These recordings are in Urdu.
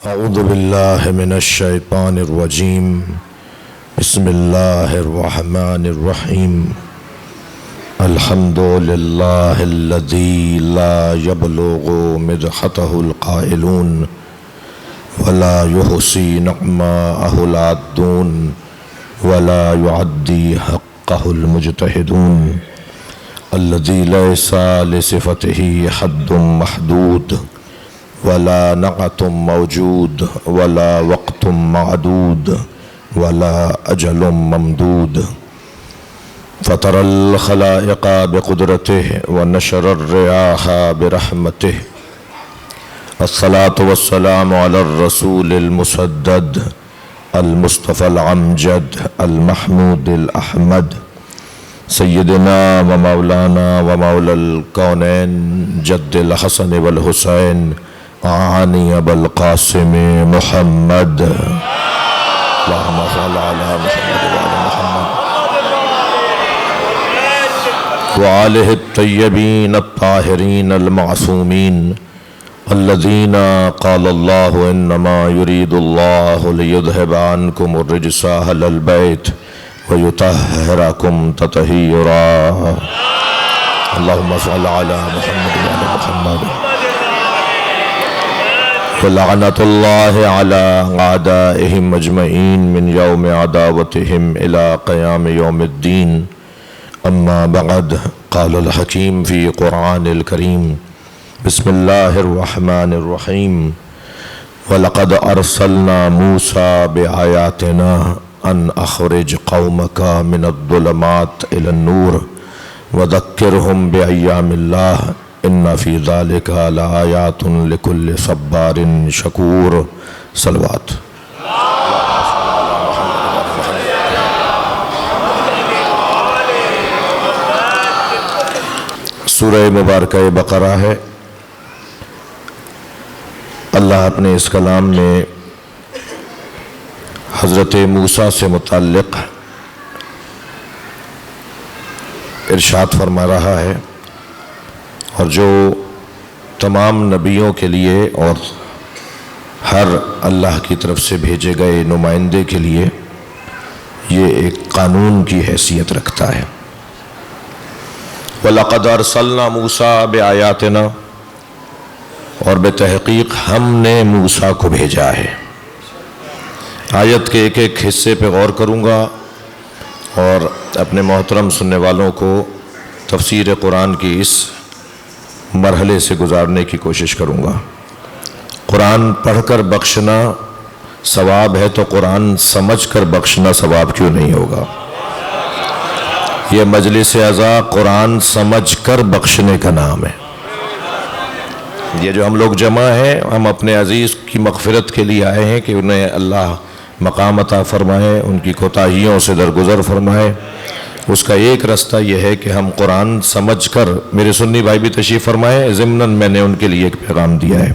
اعوذ باللہ من الشیطان الرجیم بسم اللہ الرحمن الرحیم الحمد للہ الذی لا یبلغ مدحتہ القائلون ولا یحصی نعماءہ العادون ولا یعدی حقہ المجتہدون الذی لیس لصفتہ حد محدود ولا نعت موجود ولا وقت معدود ولا أجل ممدود فطر الخلائق بقدرته ونشر الرياح برحمته الصلاة والسلام على الرسول المسدد المصطفى العمجد المحمود الأحمد سيدنا ومولانا ومولى الكونين جد الحسن والحسين عاني أبا القاسم محمد اللهم صل على محمد وعلى محمد وآله الطيبين الطاهرين المعصومين الذين قال الله إنما يريد الله ليذهب عنكم الرجس أهل البيت ويطهركم تطهيرا اللهم صل على محمد وعلى محمد ولعنة الله على أعدائهم أجمعين من يوم عداوتهم إلى قيام يوم الدين أما بعد قال الحكيم في قرآن الكريم بسم الله الرحمن الرحيم ولقد أرسلنا موسى بآياتنا أن أخرج قومك من الظلمات إلى النور وذكرهم بأيام الله إن في ذلك لآيات لكل صبار شكور صلوات سورہ مبارکہ بقرہ ہے۔ اللہ اپنے اس کلام میں حضرت موسیٰ سے متعلق ارشاد فرما رہا ہے، اور جو تمام نبیوں کے لیے اور ہر اللہ کی طرف سے بھیجے گئے نمائندے کے لیے یہ ایک قانون کی حیثیت رکھتا ہے۔ وَلَقَدْ أَرْسَلْنَا مُوسَىٰ بِآيَاتِنَا، اور بتحقیق ہم نے موسیٰ کو بھیجا ہے۔ آیت کے ایک ایک حصے پہ غور کروں گا اور اپنے محترم سننے والوں کو تفسیر قرآن کی اس مرحلے سے گزارنے کی کوشش کروں گا۔ قرآن پڑھ کر بخشنا ثواب ہے تو قرآن سمجھ کر بخشنا ثواب کیوں نہیں ہوگا؟ یہ مجلس عزا قرآن سمجھ کر بخشنے کا نام ہے۔ یہ جو ہم لوگ جمع ہیں، ہم اپنے عزیز کی مغفرت کے لیے آئے ہیں کہ انہیں اللہ مقام عطا فرمائے، ان کی کوتاہیوں سے درگزر فرمائے۔ اس کا ایک رستہ یہ ہے کہ ہم قرآن سمجھ کر، میرے سنی بھائی بھی تشریف فرمائے، ضمناً میں نے ان کے لیے ایک پیغام دیا ہے۔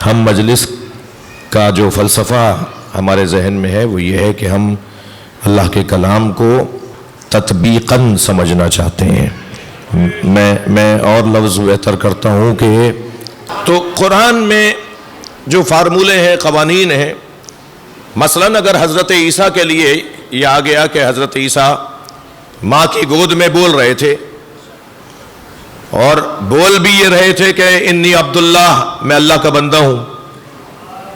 ہم مجلس کا جو فلسفہ ہمارے ذہن میں ہے وہ یہ ہے کہ ہم اللہ کے کلام کو تطبیقاً سمجھنا چاہتے ہیں۔ میں اور لفظ بہتر کرتا ہوں کہ تو قرآن میں جو فارمولے ہیں، قوانین ہیں، مثلاً اگر حضرت عیسیٰ کے لیے یہ آ گیا کہ حضرت عیسیٰ ماں کی گود میں بول رہے تھے، اور بول بھی یہ رہے تھے کہ انی عبداللہ، میں اللہ کا بندہ ہوں،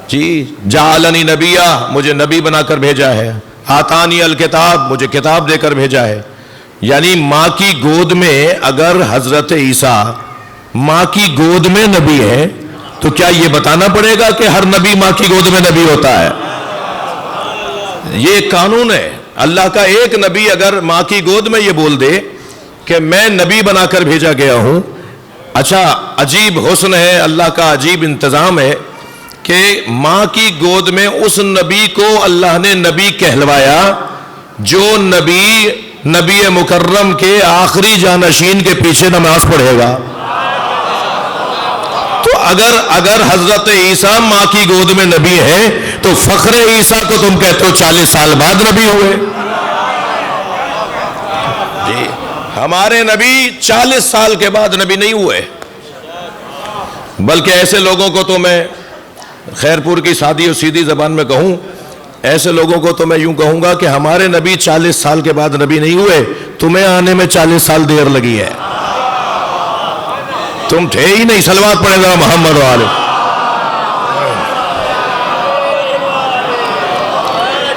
جی جعلنی نبیہ، مجھے نبی بنا کر بھیجا ہے، آتانی الکتاب، مجھے کتاب دے کر بھیجا ہے۔ یعنی ماں کی گود میں اگر حضرت عیسیٰ ماں کی گود میں نبی ہے تو کیا یہ بتانا پڑے گا کہ ہر نبی ماں کی گود میں نبی ہوتا ہے؟ یہ ایک قانون ہے۔ اللہ کا ایک نبی اگر ماں کی گود میں یہ بول دے کہ میں نبی بنا کر بھیجا گیا ہوں، اچھا عجیب حسن ہے، اللہ کا عجیب انتظام ہے کہ ماں کی گود میں اس نبی کو اللہ نے نبی کہلوایا جو نبی مکرم کے آخری جانشین کے پیچھے نماز پڑھے گا۔ تو اگر حضرت عیسیٰ ماں کی گود میں نبی ہے تو فخر عیسیٰ کو تم کہتے ہو 40 سال بعد نبی ہوئے۔ جی ہمارے نبی 40 سال کے بعد نبی نہیں ہوئے، بلکہ ایسے لوگوں کو تو میں خیر پور کی سادی اور سیدھی زبان میں کہوں، ایسے لوگوں کو تو میں یوں کہوں گا کہ ہمارے نبی 40 سال کے بعد نبی نہیں ہوئے، تمہیں آنے میں 40 سال دیر لگی ہے، تم تھے ہی نہیں۔ صلوات پڑھے ذرا محمد و آلہ۔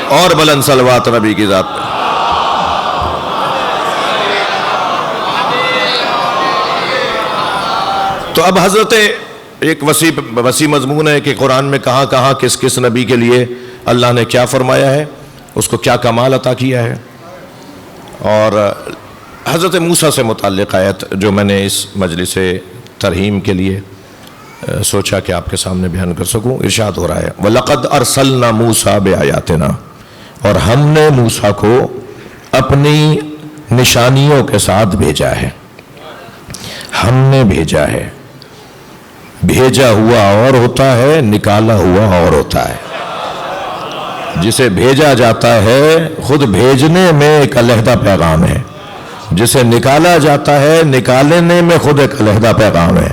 اور بلند صلوات نبی کی ذات پہ۔ تو اب حضرت ایک وسیع مضمون ہے کہ قرآن میں کہاں کہاں کس کس نبی کے لیے اللہ نے کیا فرمایا ہے، اس کو کیا کمال عطا کیا ہے۔ اور حضرت موسیٰ سے متعلق آیت جو میں نے اس مجلس ترہیم کے لیے سوچا کہ آپ کے سامنے بیان کر سکوں، ارشاد ہو رہا ہے وَلَقَدْ أَرْسَلْنَا مُوسَىٰ بِآيَاتِنَا، اور ہم نے موسیٰ کو اپنی نشانیوں کے ساتھ بھیجا ہے۔ ہم نے بھیجا ہے، بھیجا ہوا اور ہوتا ہے، نکالا ہوا اور ہوتا ہے۔ جسے بھیجا جاتا ہے خود بھیجنے میں ایک علیحدہ پیغام ہے، جسے نکالا جاتا ہے نکالنے میں خود ایک علیحدہ پیغام ہے۔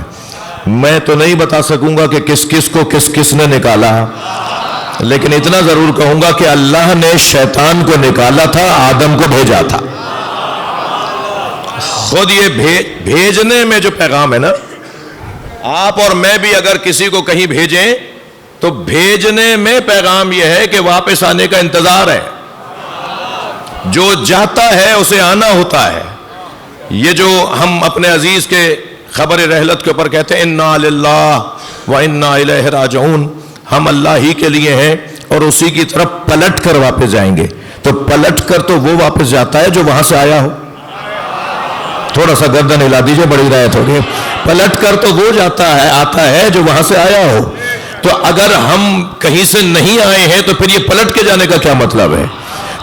میں تو نہیں بتا سکوں گا کہ کس کس کو کس کس نے نکالا، لیکن اتنا ضرور کہوں گا کہ اللہ نے شیطان کو نکالا تھا، آدم کو بھیجا تھا۔ خود یہ بھیجنے میں جو پیغام ہے نا، آپ اور میں بھی اگر کسی کو کہیں بھیجیں تو بھیجنے میں پیغام یہ ہے کہ واپس آنے کا انتظار ہے۔ جو جاتا ہے اسے آنا ہوتا ہے۔ یہ جو ہم اپنے عزیز کے خبر رحلت کے اوپر کہتے ہیں اِنَّا لِلَّهِ وَإِنَّا إِلَيْهِ رَاجِعُونَ، ہم اللہ ہی کے لیے ہیں اور اسی کی طرف پلٹ کر واپس جائیں گے۔ تو پلٹ کر تو وہ واپس جاتا ہے جو وہاں سے آیا ہو۔ تھوڑا سا گردن ہلا دیجئے، بڑی رعایت ہوگی۔ پلٹ کر تو وہ آتا ہے جو وہاں سے آیا ہو۔ تو اگر ہم کہیں سے نہیں آئے ہیں تو پھر یہ پلٹ کے جانے کا کیا مطلب ہے؟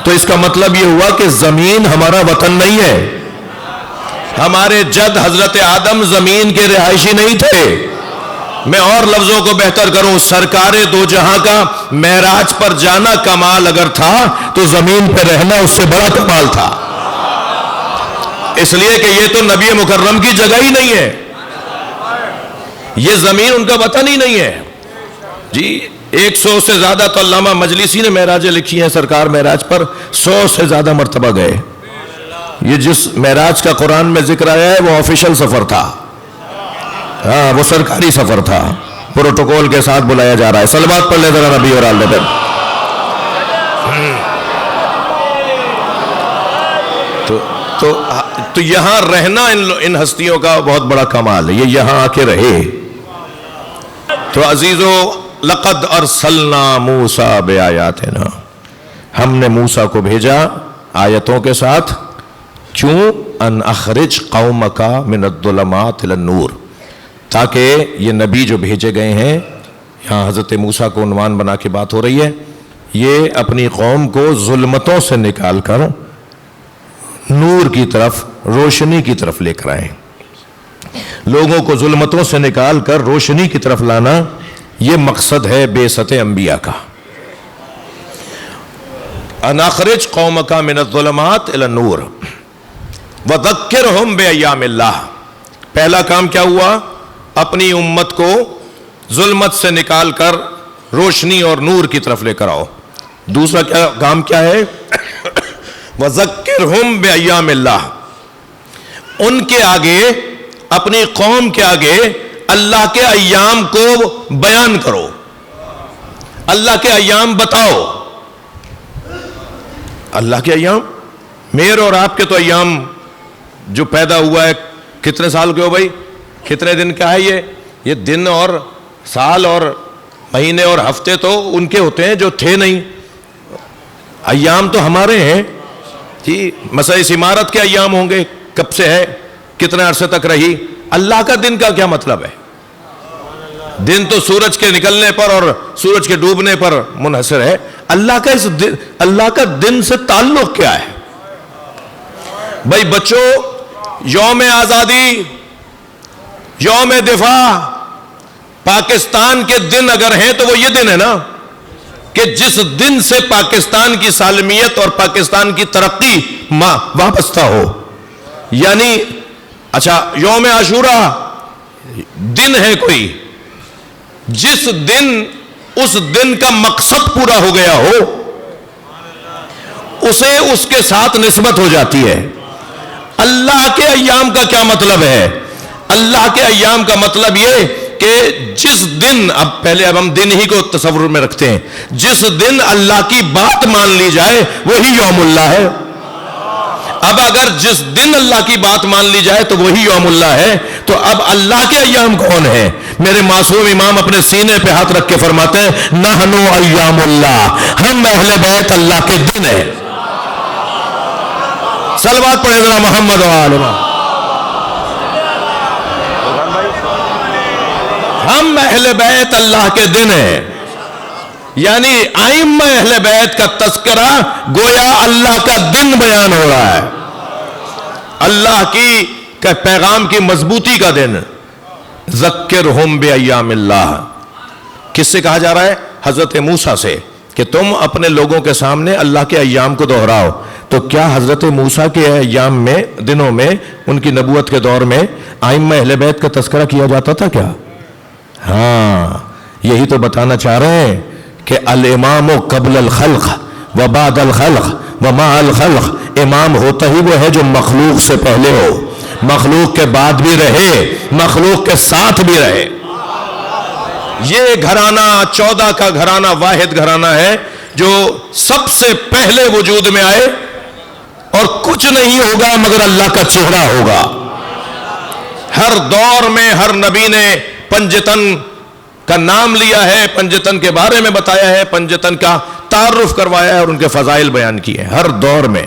تو اس کا مطلب یہ ہوا کہ زمین ہمارا وطن نہیں ہے۔ ہمارے جد حضرت آدم زمین کے رہائشی نہیں تھے۔ میں اور لفظوں کو بہتر کروں، سرکار دو جہاں کا معراج پر جانا کمال اگر تھا تو زمین پہ رہنا اس سے بڑا کمال تھا، اس لیے کہ یہ تو نبی مکرم کی جگہ ہی نہیں ہے، یہ زمین ان کا وطن ہی نہیں ہے۔ جی 100 سے زیادہ تو علامہ مجلسی نے معراجیں لکھی ہیں، سرکار معراج پر 100 سے زیادہ مرتبہ گئے۔ یہ جس معراج کا قرآن میں ذکر آیا ہے وہ آفیشل سفر تھا، ہاں وہ سرکاری سفر تھا، پروٹوکول کے ساتھ بلایا جا رہا ہے۔ صلوات پڑھ لے ذرا نبی اور آل نبی۔ تو یہاں رہنا ان ہستیوں کا بہت بڑا کمال ہے، یہ یہاں آ کے رہے۔ تو عزیزو لقد ارسلنا موسیٰ بآیاتنا، ہم نے موسیٰ کو بھیجا آیتوں کے ساتھ۔ کیوں؟ ان اخرج قومک من الظلمات الی النور، تاکہ یہ نبی جو بھیجے گئے ہیں، یہاں حضرت موسیٰ کو عنوان بنا کے بات ہو رہی ہے، یہ اپنی قوم کو ظلمتوں سے نکال کر نور کی طرف، روشنی کی طرف لے کر آئیں۔ لوگوں کو ظلمتوں سے نکال کر روشنی کی طرف لانا، یہ مقصد ہے بعثت انبیاء کا۔ ان اخرج قومک من الظلمات الی النور وذکرہم بایام اللہ۔ پہلا کام کیا ہوا؟ اپنی امت کو ظلمت سے نکال کر روشنی اور نور کی طرف لے کر آؤ۔ دوسرا کام کیا ہے؟ وذکرہم بایام اللہ، ان کے آگے، اپنی قوم کے آگے اللہ کے ایام کو بیان کرو، اللہ کے ایام بتاؤ۔ اللہ کے ایام، میرے اور آپ کے تو ایام جو پیدا ہوا ہے کتنے سال کے ہو بھائی؟ کتنے دن کا ہے یہ دن اور سال اور مہینے اور ہفتے تو ان کے ہوتے ہیں جو تھے نہیں۔ ایام تو ہمارے ہیں جی۔ مثلا اس عمارت کے ایام ہوں گے، کب سے ہے، کتنے عرصے تک رہی۔ اللہ کا دن کا کیا مطلب ہے؟ دن تو سورج کے نکلنے پر اور سورج کے ڈوبنے پر منحصر ہے۔ اللہ کا دن سے تعلق کیا ہے؟ بھائی بچوں، یوم آزادی، یوم دفاع، پاکستان کے دن اگر ہیں تو وہ یہ دن ہے نا کہ جس دن سے پاکستان کی سالمیت اور پاکستان کی ترقی وابستہ ہو۔ یعنی اچھا یوم عاشورہ دن ہے کوئی، جس دن اس دن کا مقصد پورا ہو گیا ہو، اسے اس کے ساتھ نسبت ہو جاتی ہے۔ اللہ کے ایام کا کیا مطلب ہے؟ اللہ کے ایام کا مطلب یہ کہ جس دن، اب ہم دن ہی کو تصور میں رکھتے ہیں، جس دن اللہ کی بات مان لی جائے وہی یوم اللہ ہے۔ اب اگر جس دن اللہ کی بات مان لی جائے تو وہی یوم اللہ ہے، تو اب اللہ کے ایام کون ہیں؟ میرے معصوم امام اپنے سینے پہ ہاتھ رکھ کے فرماتے ہیں نحنو ایام اللہ، ہم اہل بیت اللہ کے دن ہیں۔ صلوات پڑھیں ذرا محمد و آل محمد۔ ہم اہل بیت اللہ کے دن ہیں، یعنی ائمہ اہل بیت کا تذکرہ گویا اللہ کا دن بیان ہو رہا ہے، اللہ کی پیغام کی مضبوطی کا دن۔ ذکرہم بایام اللہ، کس سے کہا جا رہا ہے؟ حضرت موسیٰ سے، کہ تم اپنے لوگوں کے سامنے اللہ کے ایام کو دہراؤ۔ تو کیا حضرت موسیٰ کے ایام میں، دنوں میں، ان کی نبوت کے دور میں ائمہ اہل بیت کا تذکرہ کیا جاتا تھا کیا؟ ہاں، یہی تو بتانا چاہ رہے ہیں کہ الامام قبل الخلق و بعد الخلق و مع الخلق، امام ہوتا ہی وہ ہے جو مخلوق سے پہلے ہو، مخلوق کے بعد بھی رہے، مخلوق کے ساتھ بھی رہے۔ یہ گھرانہ 14 کا گھرانہ واحد گھرانہ ہے جو سب سے پہلے وجود میں آئے، اور کچھ نہیں ہوگا مگر اللہ کا چہرہ ہوگا۔ ہر دور میں ہر نبی نے پنجتن کا نام لیا ہے، پنجتن کے بارے میں بتایا ہے، پنجتن کا تعارف کروایا ہے اور ان کے فضائل بیان کیے ہیں ہر دور میں۔